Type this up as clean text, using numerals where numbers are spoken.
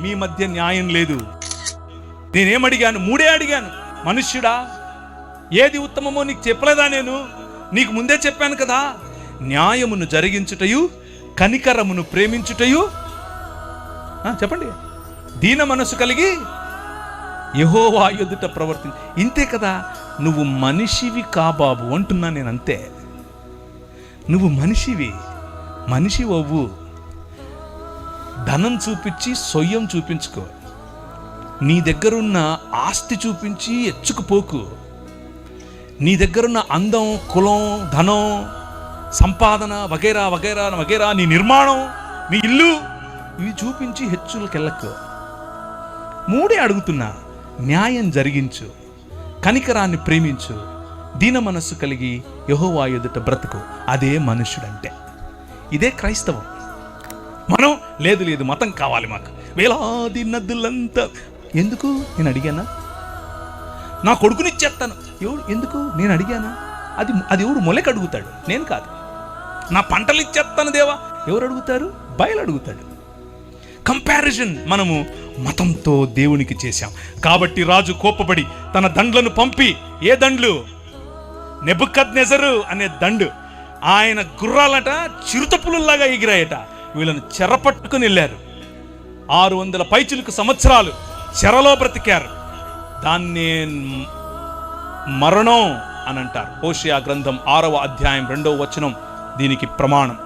మీ మధ్య న్యాయం లేదు. నేనేమడిగాను? 3 అడిగాను. మనుష్యుడా, ఏది ఉత్తమమో నీకు చెప్పలేదా? నేను నీకు ముందే చెప్పాను కదా. న్యాయమును జరిగించుటయు, కనికరమును ప్రేమించుటయు, చెప్పండి, దీన మనసు కలిగి యెహోవా ఎదుట ప్రవర్తించు. ఇంతే కదా. నువ్వు మనిషివి బాబు అంటున్నా నేను. అంతే, నువ్వు మనిషి అవ్వు. ధనం చూపించి సొయ్యం చూపించుకో. నీ దగ్గరున్న ఆస్తి చూపించి ఎచ్చుకుపోకు. నీ దగ్గరున్న అందం, కులం, ధనం, సంపాదన వగైరా వగైరా వగైరా, నీ నిర్మాణం, నీ ఇల్లు, ఇవి చూపించి హెచ్చులకెళ్ళకు. 3 అడుగుతున్నా. న్యాయం జరిగించు, కనికరాన్ని ప్రేమించు, దీన మనస్సు కలిగి యెహోవా ఎదుట బ్రతుకు. అదే మనుష్యుడంటే. ఇదే క్రైస్తవం. మనం లేదు మతం కావాలి మాకు, వేలాది నదులంతా. ఎందుకు? నేను అడిగానా? నా కొడుకునిచ్చేస్తాను. ఎవడు? ఎందుకు? నేను అడిగానా? అది ఎవడు? మొలక అడుగుతాడు, నేను కాదు. నా పంటలు ఇచ్చేస్తాను దేవా, ఎవరు అడుగుతారు? బయలు అడుగుతాడు. కంపారిజన్ మనము మతంతో దేవునికి చేశాం. కాబట్టి రాజు కోపపడి తన దండ్లను పంపి, ఏ దండ్లు? నెబుకద్నెజరు అనే దండు. ఆయన గుర్రాలట చిరుతపులులాగా ఎగిరాయట. వీళ్ళని చెరపట్టుకుని వెళ్ళారు. 600 పైచిలుకు సంవత్సరాలు చెరలో బ్రతికారు. దాన్నే మరణం అని అంటారు. హోషేయ గ్రంథం 6వ అధ్యాయం 2వ వచనం దీనికి ప్రమాణం.